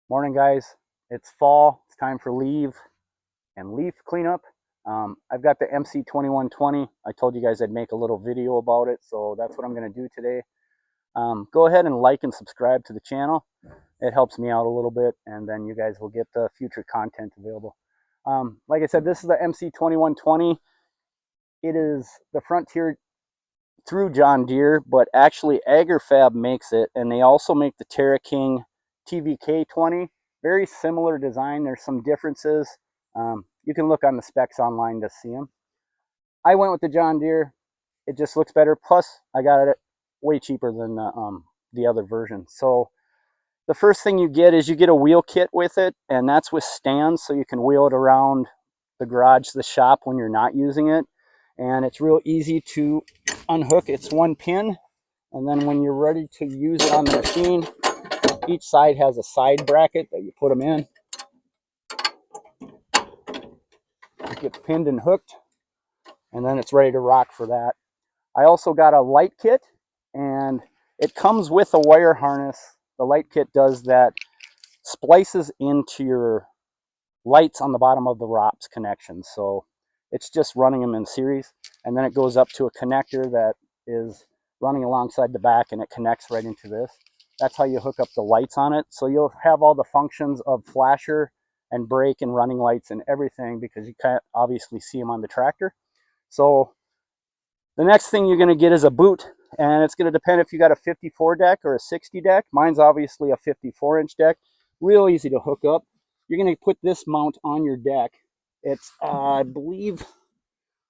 Morning, guys. It's fall. It's time for leaf cleanup. I've got the MC2120. I told you guys I'd make a little video about it, so that's what I'm going to do today. Go ahead and like and subscribe to the channel. It helps me out a little bit, and then you guys will get the future content available. Like I said, this is the MC2120. It is the Frontier through John Deere, but actually AgriFab makes it, and they also make the TVK20. Very similar design. There's some differences. You can look on the specs online to see them. I went with the John Deere. It just looks better. Plus, I got it way cheaper than the other version. So the first thing you get is you get a wheel kit with it, and that's with stands, so you can wheel it around the garage, the shop when you're not using it. And it's real easy to unhook. It's one pin, and then when you're ready to use it on the machine, each side has a side bracket that you put them in. It gets pinned and hooked, and then it's ready to rock for that. I also got a light kit, and it comes with a wire harness. The light kit does that, splices into your lights on the bottom of the ROPS connection. So it's just running them in series, and then it goes up to a connector that is running alongside the back, and it connects right into this. That's how you hook up the lights on it. So you'll have all the functions of flasher and brake and running lights and everything, because you can't obviously see them on the tractor. So the next thing you're going to get is a boot, and it's going to depend if you got a 54 deck or a 60 deck. Mine's obviously a 54-inch deck. Real easy to hook up. You're going to put this mount on your deck. It's, I believe,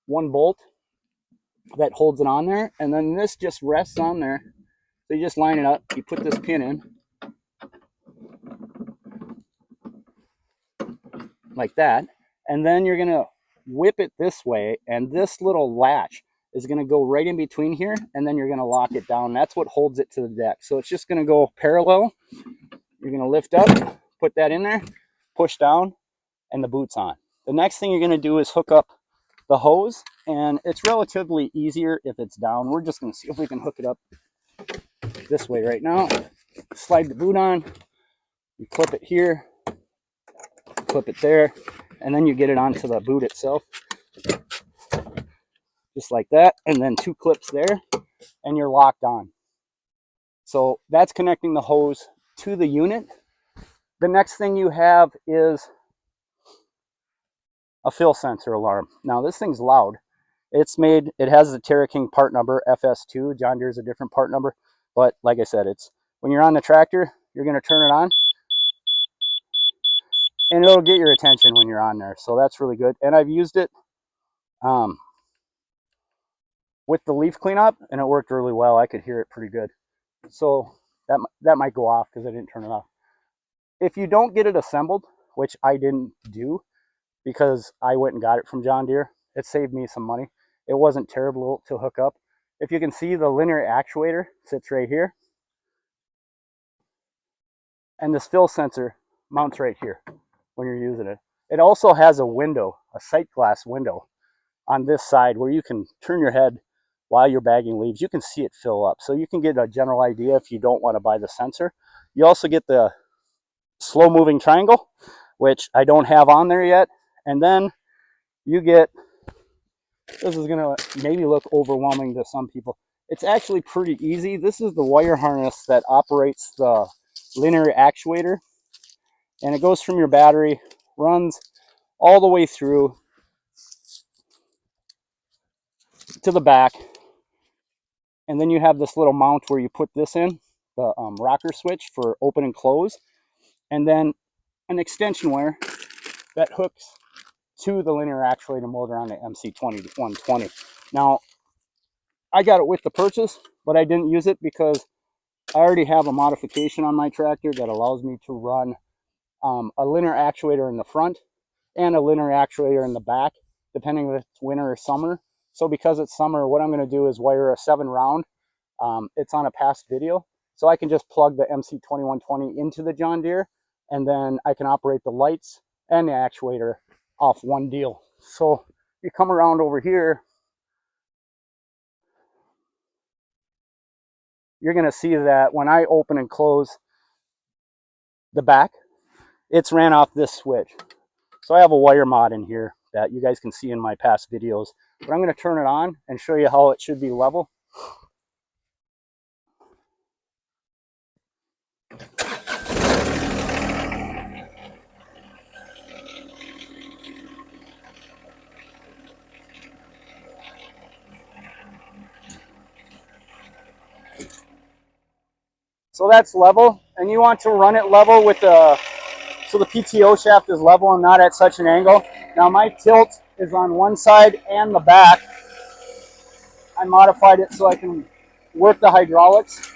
one bolt that holds it on there, and then this just rests on there. So you just line it up, you put this pin in, like that, and then you're going to whip it this way, and this little latch is going to go right in between here, and then you're going to lock it down. That's what holds it to the deck. So it's just going to go parallel. You're going to lift up, put that in there, push down, and the boot's on. The next thing you're going to do is hook up the hose, and it's relatively easier if it's down. We're just going to see if we can hook it up this way right now. Slide the boot on, you clip it here, clip it there, and then you get it onto the boot itself, just like that, and then two clips there, and you're locked on. So that's connecting the hose to the unit. The next thing you have is a fill sensor alarm. Now this thing's loud. It has the Terra King part number, FS2. John Deere's a different part number, but like I said, it's when you're on the tractor, you're going to turn it on, and it'll get your attention when you're on there. So that's really good. And I've used it with the leaf cleanup, and it worked really well. I could hear it pretty good. So that might go off because I didn't turn it off. If you don't get it assembled, which I didn't do because I went and got it from John Deere, it saved me some money. It wasn't terrible to hook up. If you can see, the linear actuator sits right here, and this fill sensor mounts right here when you're using it. It also has a window, a sight glass window on this side where you can turn your head while you're bagging leaves. You can see it fill up, so you can get a general idea if you don't want to buy the sensor. You also get the slow moving triangle, which I don't have on there yet, and then you get, this is going to maybe look overwhelming to some people. It's actually pretty easy. This is the wire harness that operates the linear actuator, and it goes from your battery, runs all the way through to the back, and then you have this little mount where you put this in, the rocker switch for open and close, and then an extension wire that hooks to the linear actuator motor on the MC2120. Now, I got it with the purchase, but I didn't use it because I already have a modification on my tractor that allows me to run a linear actuator in the front and a linear actuator in the back, depending if it's winter or summer. So because it's summer, what I'm going to do is wire a 7-round. It's on a past video, so I can just plug the MC2120 into the John Deere, and then I can operate the lights and the actuator off one deal. So you come around over here, you're going to see that when I open and close the back, it's ran off this switch. So I have a wire mod in here that you guys can see in my past videos, but I'm going to turn it on and show you how it should be level. So that's level, and you want to run it level with the, so the PTO shaft is level and not at such an angle. Now my tilt is on one side and the back. I modified it so I can work the hydraulics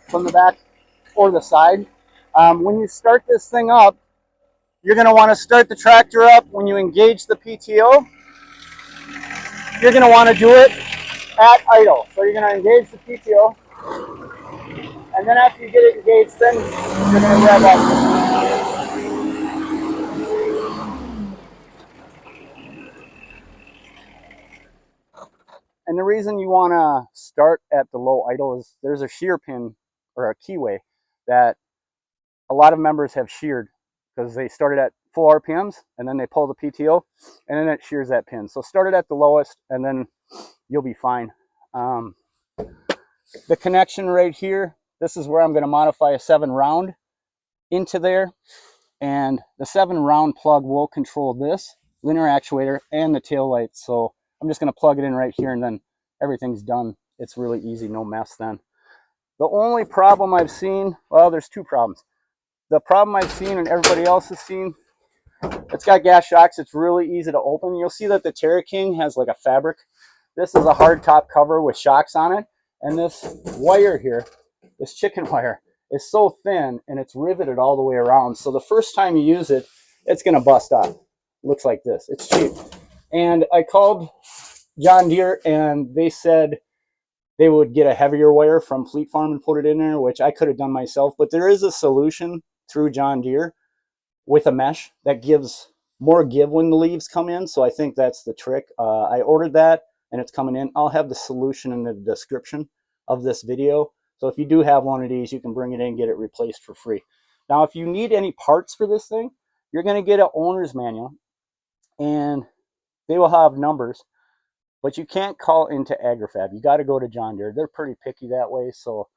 from the back or the side. When you start this thing up, you're going to want to start the tractor up. When you engage the PTO, you're going to want to do it at idle. So you're going to engage the PTO, and then after you get it engaged, then you're going to rev up. And the reason you want to start at the low idle is there's a shear pin or a keyway that a lot of members have sheared because they started at full RPMs and then they pull the PTO and then it shears that pin. So start it at the lowest and then you'll be fine. The connection right here, this is where I'm going to modify a 7 round into there, and the 7 round plug will control this linear actuator and the tail light. So I'm just going to plug it in right here and then everything's done. It's really easy, no mess then. The only problem I've seen, well, there's 2 problems. The problem I've seen and everybody else has seen, it's got gas shocks. It's really easy to open. You'll see that the Terra King has like a fabric. This is a hard top cover with shocks on it. And this wire here, this chicken wire, is so thin and it's riveted all the way around. So the first time you use it, it's going to bust off. Looks like this. It's cheap. And I called John Deere and they said they would get a heavier wire from Fleet Farm and put it in there, which I could have done myself. But there is a solution through John Deere with a mesh that gives more give when the leaves come in. So I think that's the trick. I ordered that and it's coming in. I'll have the solution in the description of this video. So if you do have one of these, you can bring it in and get it replaced for free. Now, if you need any parts for this thing, you're going to get an owner's manual and they will have numbers, but you can't call into AgriFab. You got to go to John Deere. They're pretty picky that way. So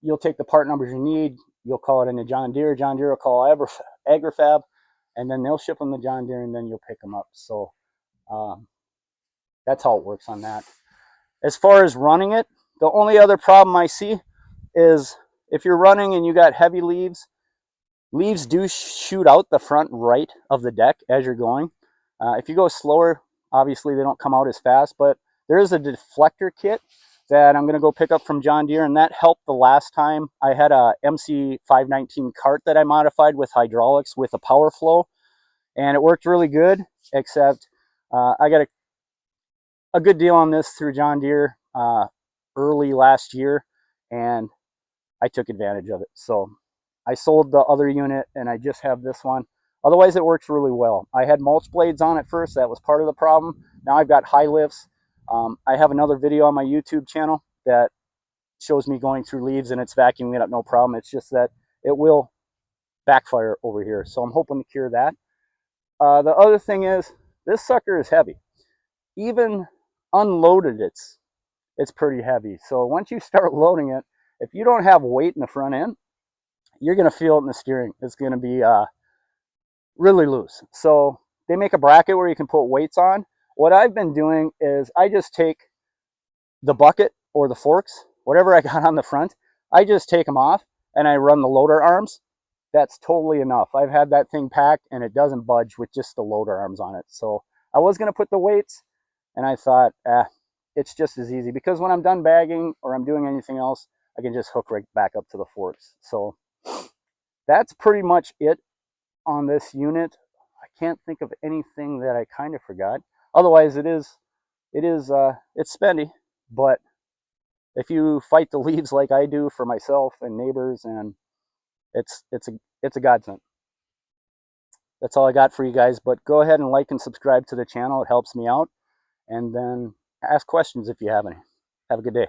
you'll take the part numbers you need. You'll call it into John Deere. John Deere will call AgriFab, and then they'll ship them to John Deere, and then you'll pick them up. So that's how it works on that. As far as running it, the only other problem I see is if you're running and you got heavy leaves, leaves do shoot out the front right of the deck as you're going. If you go slower, obviously they don't come out as fast, but there is a deflector kit that I'm going to go pick up from John Deere, and that helped the last time. I had a MC2120 cart that I modified with hydraulics with a power flow, and it worked really good, except I got a good deal on this through John Deere early last year, and I took advantage of it. So I sold the other unit, and I just have this one. Otherwise, it works really well. I had mulch blades on it first. That was part of the problem. Now I've got high lifts. I have another video on my YouTube channel that shows me going through leaves and it's vacuuming it up no problem. It's just that it will backfire over here. So I'm hoping to cure that. The other thing is this sucker is heavy. Even unloaded, it's pretty heavy. So once you start loading it, if you don't have weight in the front end, you're going to feel it in the steering. It's going to be really loose. So they make a bracket where you can put weights on. What I've been doing is I just take the bucket or the forks, whatever I got on the front, I just take them off and I run the loader arms. That's totally enough. I've had that thing packed and it doesn't budge with just the loader arms on it. So I was going to put the weights and I thought, it's just as easy because when I'm done bagging or I'm doing anything else, I can just hook right back up to the forks. So that's pretty much it on this unit. I can't think of anything that I kind of forgot. Otherwise, it's spendy, but if you fight the leaves like I do for myself and neighbors, and it's a godsend. That's all I got for you guys, but go ahead and like and subscribe to the channel. It helps me out, and then ask questions if you have any. Have a good day.